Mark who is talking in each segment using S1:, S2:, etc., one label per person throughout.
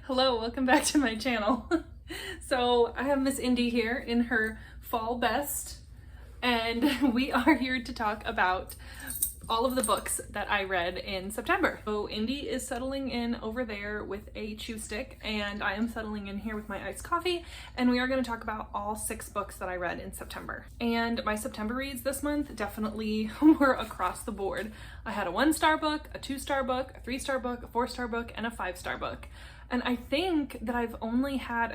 S1: Hello, welcome back to my channel. So I have Miss Indy here in her fall best, and we are here to talk about all of the books that I read in September. So Indy is settling in over there with a chew stick, and I am settling in here with my iced coffee, and we are going to talk about all 6 books that I read in September. And my September reads this month definitely were across the board. I had a 1-star book, a 2-star book, a 3-star book, a 4-star book, and a 5-star book. And I think that I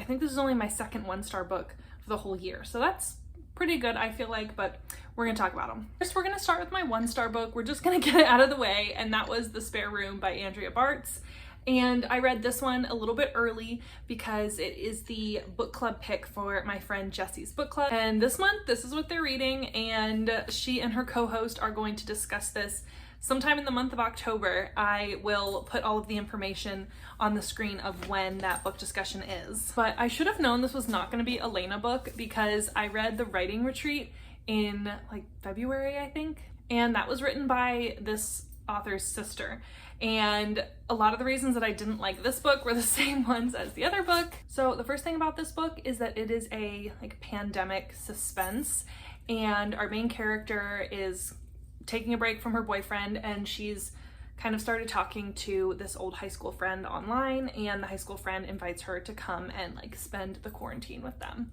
S1: think this is only my second 1-star book for the whole year. So that's pretty good, I feel like, but we're gonna talk about them. First, we're gonna start with my 1-star book. We're just gonna get it out of the way, and that was The Spare Room by Andrea Bartz. And I read this one a little bit early because it is the book club pick for my friend Jessie's book club. And this month, this is what they're reading, and she and her co-host are going to discuss this sometime in the month of October. I will put all of the information on the screen of when that book discussion is. But I should have known this was not going to be a Lena book because I read The Writing Retreat in like February, I think. And that was written by this author's sister. And a lot of the reasons that I didn't like this book were the same ones as the other book. So the first thing about this book is that it is a pandemic suspense, and our main character is taking a break from her boyfriend, and she's kind of started talking to this old high school friend online, and the high school friend invites her to come and spend the quarantine with them.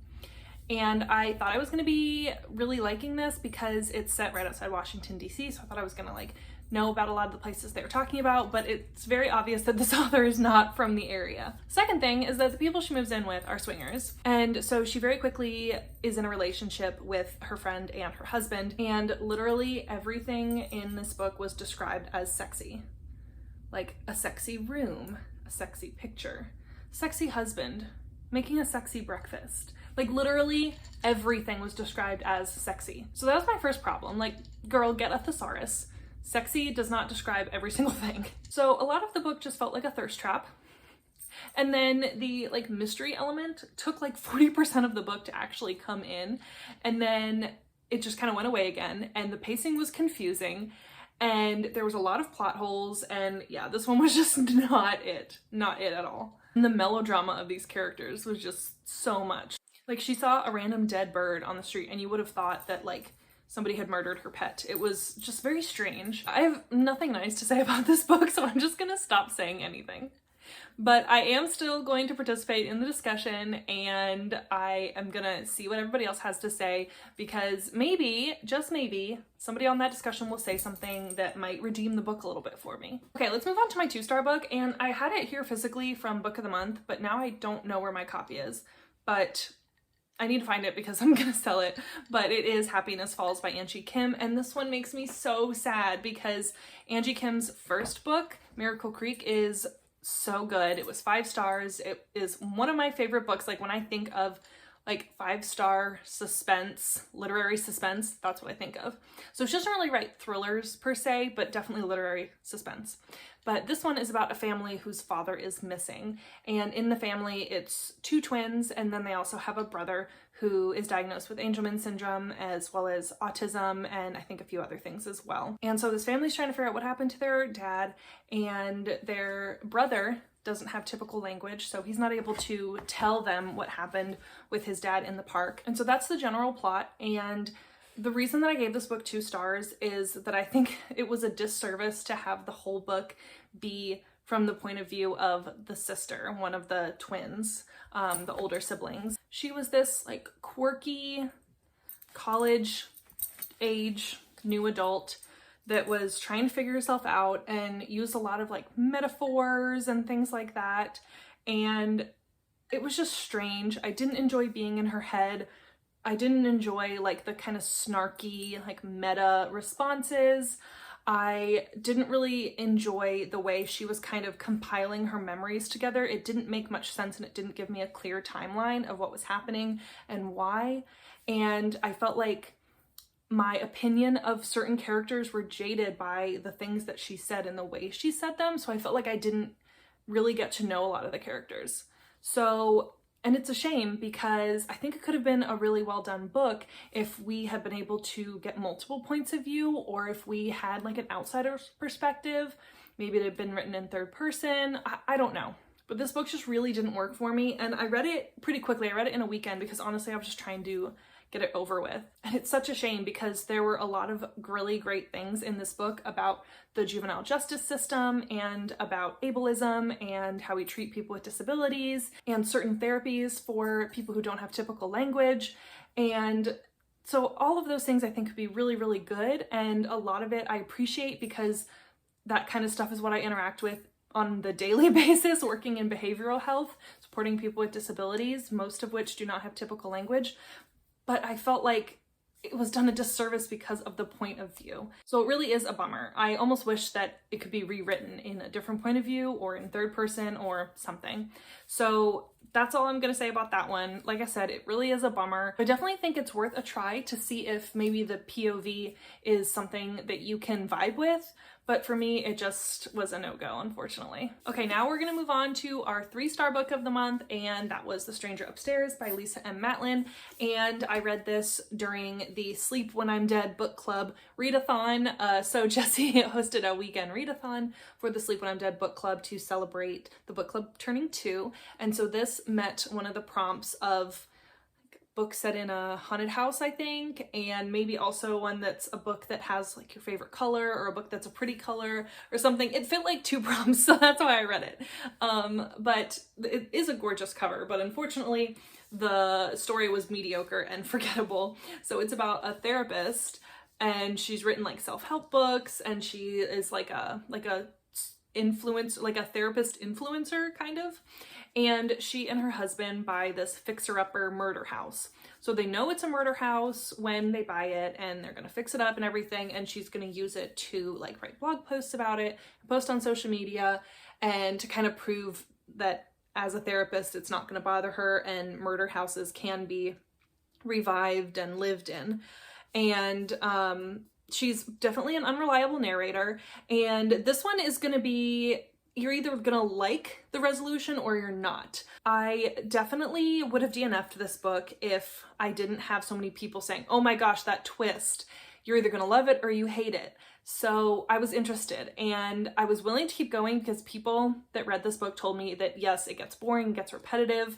S1: And I thought I was going to be really liking this because it's set right outside Washington, D.C., so I thought I was going to know about a lot of the places they were talking about, but it's very obvious that this author is not from the area. Second thing is that the people she moves in with are swingers, and so she very quickly is in a relationship with her friend and her husband, and literally everything in this book was described as sexy. Like a sexy room, a sexy picture, sexy husband, making a sexy breakfast. Literally everything was described as sexy. So that was my first problem. Girl, get a thesaurus. Sexy does not describe every single thing. So a lot of the book just felt like a thirst trap. And then the mystery element took 40% of the book to actually come in. And then it just kind of went away again. And the pacing was confusing. And there was a lot of plot holes. And yeah, this one was just not it at all. And the melodrama of these characters was just so much. She saw a random dead bird on the street and you would have thought that somebody had murdered her pet. It was just very strange. I have nothing nice to say about this book, so I'm just gonna stop saying anything. But I am still going to participate in the discussion, and I am gonna see what everybody else has to say, because maybe, just maybe, somebody on that discussion will say something that might redeem the book a little bit for me. Okay, let's move on to my 2-star book, and I had it here physically from Book of the Month, but now I don't know where my copy is. But I need to find it because I'm gonna sell it, but it is Happiness Falls by Angie Kim, and this one makes me so sad because Angie Kim's first book, Miracle Creek, is so good. It was 5 stars. It is one of my favorite books. When I think of 5-star suspense, literary suspense, that's what I think of. So she doesn't really write thrillers per se, but definitely literary suspense. But this one is about a family whose father is missing. And in the family, it's 2 twins, and then they also have a brother who is diagnosed with Angelman syndrome, as well as autism, and I think a few other things as well. And so this family's trying to figure out what happened to their dad, and their brother doesn't have typical language, so he's not able to tell them what happened with his dad in the park. And so that's the general plot. And the reason that I gave this book 2 stars is that I think it was a disservice to have the whole book be from the point of view of the sister, one of the twins, the older siblings. She was this quirky college age new adult that was trying to figure herself out and used a lot of metaphors and things like that. And it was just strange. I didn't enjoy being in her head. I didn't enjoy the kind of snarky meta responses. I didn't really enjoy the way she was kind of compiling her memories together. It didn't make much sense, and it didn't give me a clear timeline of what was happening and why. And I felt like my opinion of certain characters were jaded by the things that she said and the way she said them. So I felt like I didn't really get to know a lot of the characters. So, and it's a shame because I think it could have been a really well done book if we had been able to get multiple points of view, or if we had an outsider's perspective. Maybe it had been written in third person. I don't know. but this book just really didn't work for me, and I read it pretty quickly. I read it in a weekend because honestly I was just trying to get it over with. And it's such a shame because there were a lot of really great things in this book about the juvenile justice system and about ableism and how we treat people with disabilities and certain therapies for people who don't have typical language. And so all of those things I think could be really, really good. And a lot of it I appreciate because that kind of stuff is what I interact with on the daily basis, working in behavioral health, supporting people with disabilities, most of which do not have typical language. But I felt like it was done a disservice because of the point of view. So it really is a bummer. I almost wish that it could be rewritten in a different point of view or in third person or something. So that's all I'm gonna say about that one. Like I said, it really is a bummer. I definitely think it's worth a try to see if maybe the POV is something that you can vibe with. But for me, it just was a no-go, unfortunately. Okay, now we're gonna move on to our 3-star book of the month, and that was The Stranger Upstairs by Lisa M. Matlin. And I read this during the Sleep When I'm Dead book club readathon. So Jessie hosted a weekend readathon for the Sleep When I'm Dead book club to celebrate the book club turning 2. And so this met one of the prompts of book set in a haunted house, I think, and maybe also one that's a book that has like your favorite color or a book that's a pretty color or something. It fit like 2 prompts, so that's why I read it. But it is a gorgeous cover, but unfortunately the story was mediocre and forgettable. So it's about a therapist, and she's written like self-help books, and she is like a therapist influencer kind of. And she and her husband buy this fixer-upper murder house. So they know it's a murder house when they buy it, and they're gonna fix it up and everything, and she's gonna use it to like write blog posts about it, post on social media, and to kind of prove that as a therapist it's not gonna bother her and murder houses can be revived and lived in. And she's definitely an unreliable narrator, and this one is gonna be, you're either gonna like the resolution or you're not. I definitely would have DNF'd this book if I didn't have so many people saying, oh my gosh, that twist. You're either gonna love it or you hate it. So I was interested, and I was willing to keep going because people that read this book told me that yes, it gets boring, gets repetitive,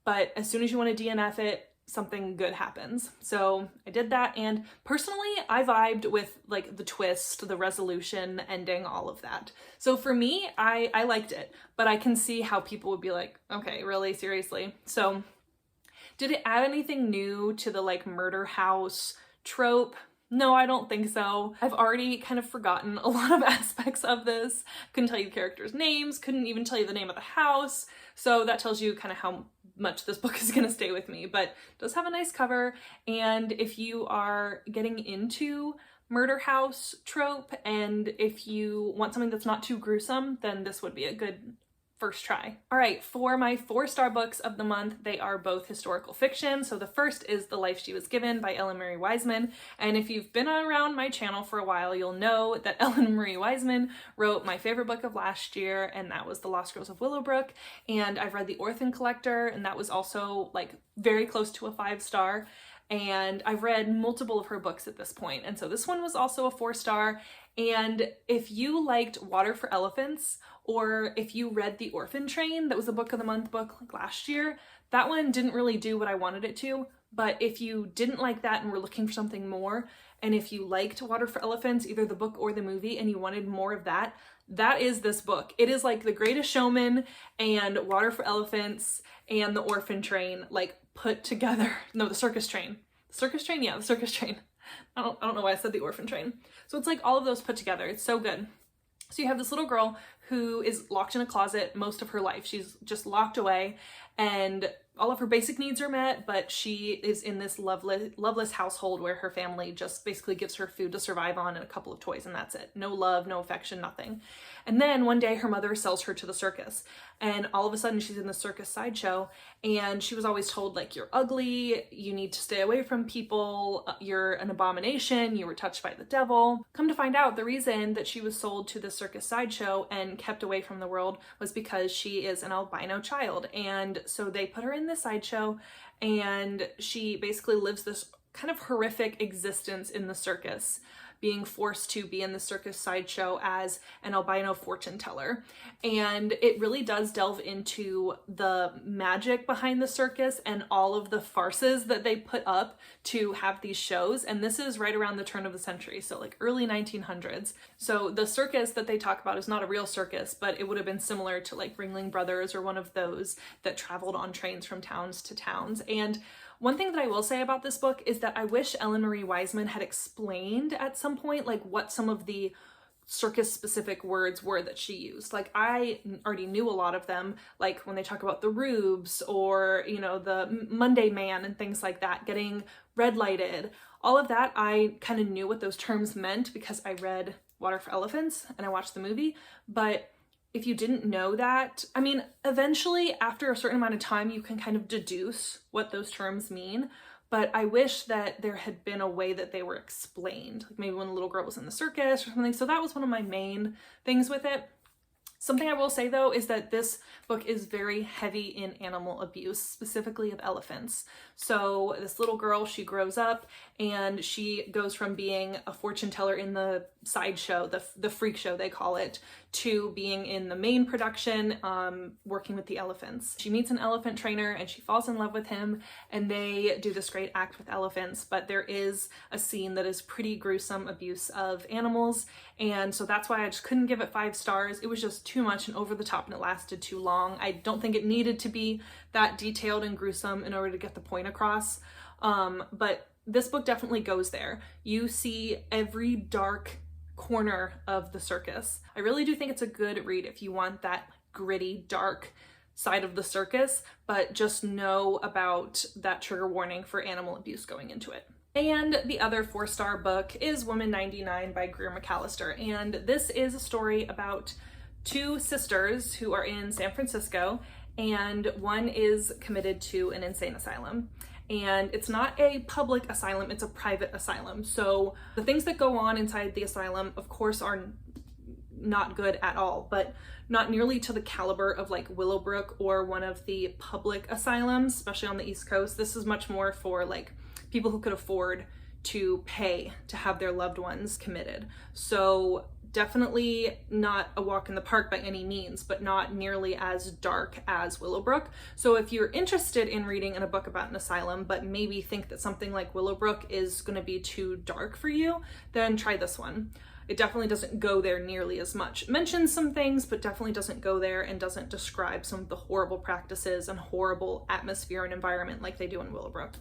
S1: but as soon as you want to DNF it, something good happens. So I did that, and personally I vibed with like the twist, the resolution, the ending, all of that. So for me, I liked it, but I can see how people would be like, okay, really, seriously? So did it add anything new to the like murder house trope? No, I don't think so. I've already kind of forgotten a lot of aspects of this. Couldn't tell you the characters' names, couldn't even tell you the name of the house. So that tells you kind of how much this book is gonna stay with me, but it does have a nice cover. And if you are getting into murder house trope, and if you want something that's not too gruesome, then this would be a good first try. All right, for my 4-star books of the month, they are both historical fiction. So the first is The Life She Was Given by Ellen Marie Wiseman. And if you've been around my channel for a while, you'll know that Ellen Marie Wiseman wrote my favorite book of last year, and that was The Lost Girls of Willowbrook. And I've read The Orphan Collector, and that was also like very close to a 5-star. And I've read multiple of her books at this point. And so this one was also a 4-star. And if you liked Water for Elephants, or if you read The Orphan Train, that was a book of the month book like last year, that one didn't really do what I wanted it to. But if you didn't like that and were looking for something more, and if you liked Water for Elephants, either the book or the movie, and you wanted more of that, that is this book. It is like The Greatest Showman and Water for Elephants and The Orphan Train, like put together. No, The Circus Train. The Circus Train? Yeah, The Circus Train. I don't know why I said The Orphan Train. So it's like all of those put together. It's so good. So you have this little girl who is locked in a closet most of her life. She's just locked away, and all of her basic needs are met, but she is in this loveless household where her family just basically gives her food to survive on and a couple of toys, and that's it. No love, no affection, nothing. And then one day her mother sells her to the circus, and all of a sudden she's in the circus sideshow, and she was always told, like, you're ugly, you need to stay away from people, you're an abomination, you were touched by the devil. Come to find out, the reason that she was sold to the circus sideshow and kept away from the world was because she is an albino child. And so they put her in the sideshow, and she basically lives this kind of horrific existence in the circus being forced to be in the circus sideshow as an albino fortune teller. And it really does delve into the magic behind the circus and all of the farces that they put up to have these shows. And this is right around the turn of the century, so like early 1900s. So the circus that they talk about is not a real circus, but it would have been similar to like Ringling Brothers or one of those that traveled on trains from towns to towns. And one thing that I will say about this book is that I wish Ellen Marie Wiseman had explained at some point like what some of the circus specific words were that she used. Like I already knew a lot of them, like when they talk about the rubes or, you know, the Monday man and things like that, getting red lighted, all of that. I kind of knew what those terms meant because I read Water for Elephants and I watched the movie. But if you didn't know that, I mean, eventually after a certain amount of time, you can kind of deduce what those terms mean. But I wish that there had been a way that they were explained, like maybe when the little girl was in the circus or something. So that was one of my main things with it. Something I will say though is that this book is very heavy in animal abuse, specifically of elephants. So this little girl, she grows up and she goes from being a fortune teller in the sideshow, the freak show they call it, to being in the main production, working with the elephants. She meets an elephant trainer and she falls in love with him and they do this great act with elephants, but there is a scene that is pretty gruesome abuse of animals. And so that's why I just couldn't give it 5 stars. It was just too much and over the top and it lasted too long. I don't think it needed to be that detailed and gruesome in order to get the point across. But this book definitely goes there. You see every dark corner of the circus. I really do think it's a good read if you want that gritty, dark side of the circus, but just know about that trigger warning for animal abuse going into it. And the other 4-star book is Woman 99 by Greer McAllister. And this is a story about 2 sisters who are in San Francisco, and one is committed to an insane asylum. And it's not a public asylum, it's a private asylum. So the things that go on inside the asylum, of course, are not good at all, but not nearly to the caliber of like Willowbrook or one of the public asylums, especially on the East Coast. This is much more for like people who could afford to pay to have their loved ones committed. So definitely not a walk in the park by any means, but not nearly as dark as Willowbrook. So if you're interested in reading in a book about an asylum, but maybe think that something like Willowbrook is going to be too dark for you, then try this one. It definitely doesn't go there nearly as much. It mentions some things, but definitely doesn't go there and doesn't describe some of the horrible practices and horrible atmosphere and environment like they do in Willowbrook.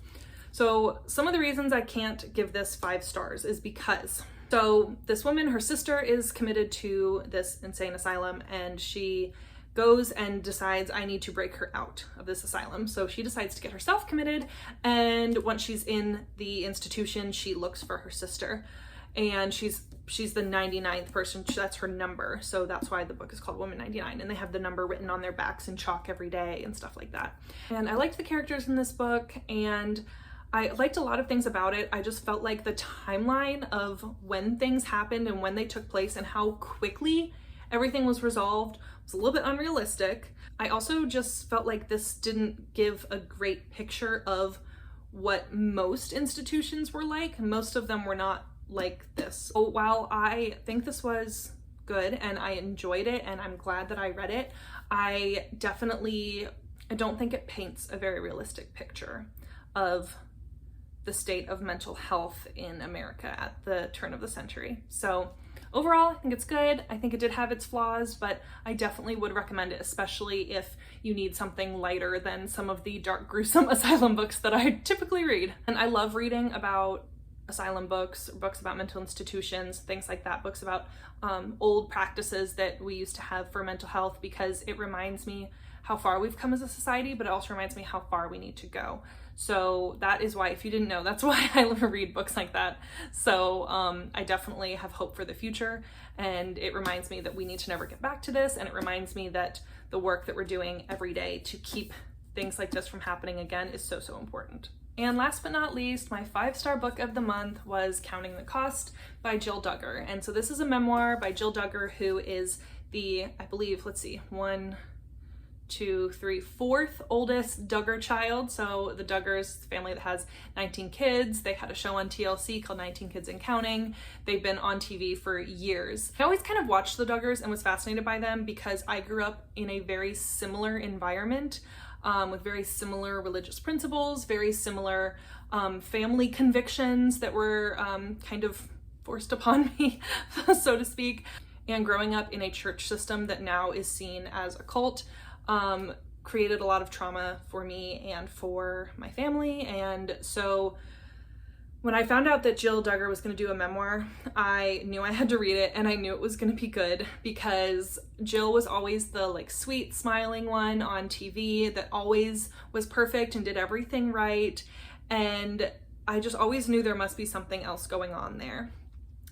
S1: So some of the reasons I can't give this 5 stars is because so this woman, her sister, is committed to this insane asylum and she goes and decides, I need to break her out of this asylum. So she decides to get herself committed, and once she's in the institution, she looks for her sister. And she's the 99th person, that's her number. So that's why the book is called Woman 99, and they have the number written on their backs in chalk every day and stuff like that. And I liked the characters in this book, and I liked a lot of things about it. I just felt like the timeline of when things happened and when they took place and how quickly everything was resolved was a little bit unrealistic. I also just felt like this didn't give a great picture of what most institutions were like. Most of them were not like this. So while I think this was good and I enjoyed it and I'm glad that I read it, I don't think it paints a very realistic picture of the state of mental health in America at the turn of the century. So overall, I think it's good. I think it did have its flaws, but I definitely would recommend it, especially if you need something lighter than some of the dark, gruesome asylum books that I typically read. And I love reading about asylum books, books about mental institutions, things like that, books about old practices that we used to have for mental health, because it reminds me how far we've come as a society, but it also reminds me how far we need to go. So that is why, if you didn't know, that's why I read books like that. So I definitely have hope for the future, and it reminds me that we need to never get back to this, and it reminds me that the work that we're doing every day to keep things like this from happening again is so, so important. And last but not least, my 5-star book of the month was Counting the Cost by Jill Duggar. And so this is a memoir by Jill Duggar, who is the, I believe, let's see, 1, fourth oldest Duggar child. So the Duggars, family that has 19 kids, they had a show on TLC called 19 Kids and Counting. They've been on TV for years. I always kind of watched the Duggars and was fascinated by them because I grew up in a very similar environment with very similar religious principles, very similar family convictions that were kind of forced upon me, so to speak. And growing up in a church system that now is seen as a cult created a lot of trauma for me and for my family. And so when I found out that Jill Duggar was going to do a memoir, I knew I had to read it, and I knew it was going to be good because Jill was always the like sweet smiling one on TV that always was perfect and did everything right. And I just always knew there must be something else going on there.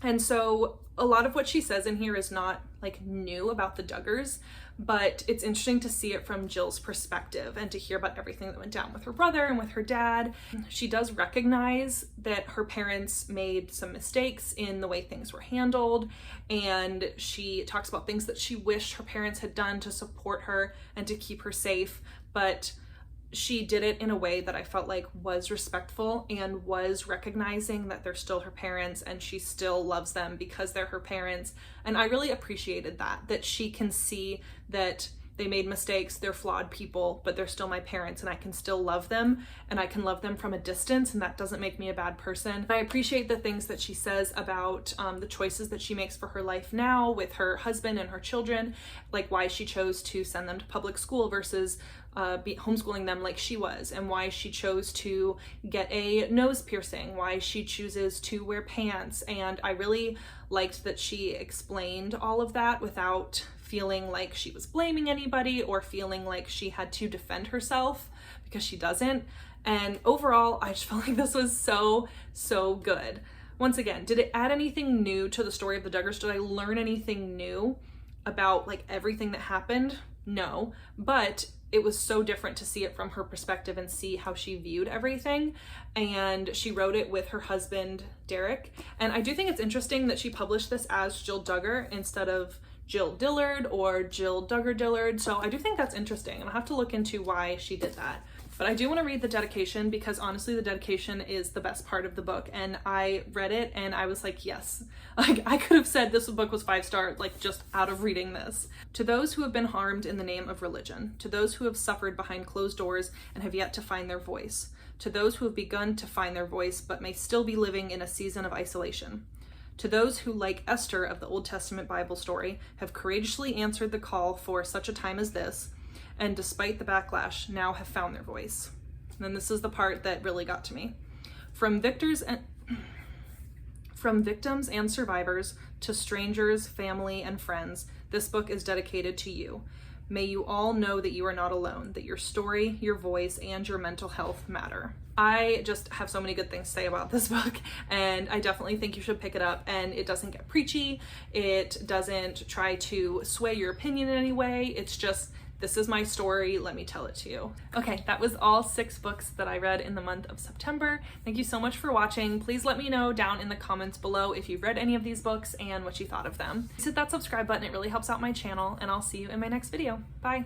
S1: And so a lot of what she says in here is not like new about the Duggars, but it's interesting to see it from Jill's perspective and to hear about everything that went down with her brother and with her dad. She does recognize that her parents made some mistakes in the way things were handled, and she talks about things that she wished her parents had done to support her and to keep her safe, but she did it in a way that I felt like was respectful and was recognizing that they're still her parents and she still loves them because they're her parents. And I really appreciated that she can see that they made mistakes, they're flawed people, but they're still my parents and I can still love them, and I can love them from a distance, and that doesn't make me a bad person. I appreciate the things that she says about the choices that she makes for her life now with her husband and her children, like why she chose to send them to public school versus be homeschooling them like she was, and why she chose to get a nose piercing, why she chooses to wear pants. And I really liked that she explained all of that without feeling like she was blaming anybody or feeling like she had to defend herself, because she doesn't. And overall, I just felt like this was so good. Once again, did it add anything new to the story of the Duggars? Did I learn anything new about like everything that happened? No, but it was so different to see it from her perspective and see how she viewed everything. And she wrote it with her husband, Derek. And I do think it's interesting that she published this as Jill Duggar instead of Jill Dillard or Jill Duggar Dillard. So I do think that's interesting, and I'll have to look into why she did that. But I do want to read the dedication because honestly, the dedication is the best part of the book. And I read it and I was like, yes, like I could have said this book was 5-star, like just out of reading this. To those who have been harmed in the name of religion, to those who have suffered behind closed doors and have yet to find their voice, to those who have begun to find their voice but may still be living in a season of isolation, to those who, like Esther of the Old Testament Bible story, have courageously answered the call for such a time as this, and despite the backlash, now have found their voice. And then this is the part that really got to me. From victors and from victims and survivors to strangers, family, and friends, this book is dedicated to you. May you all know that you are not alone, that your story, your voice, and your mental health matter. I just have so many good things to say about this book, and I definitely think you should pick it up. And it doesn't get preachy. It doesn't try to sway your opinion in any way. It's just, this is my story, let me tell it to you. Okay, that was all 6 books that I read in the month of September. Thank you so much for watching. Please let me know down in the comments below if you've read any of these books and what you thought of them. Please hit that subscribe button, it really helps out my channel, and I'll see you in my next video. Bye.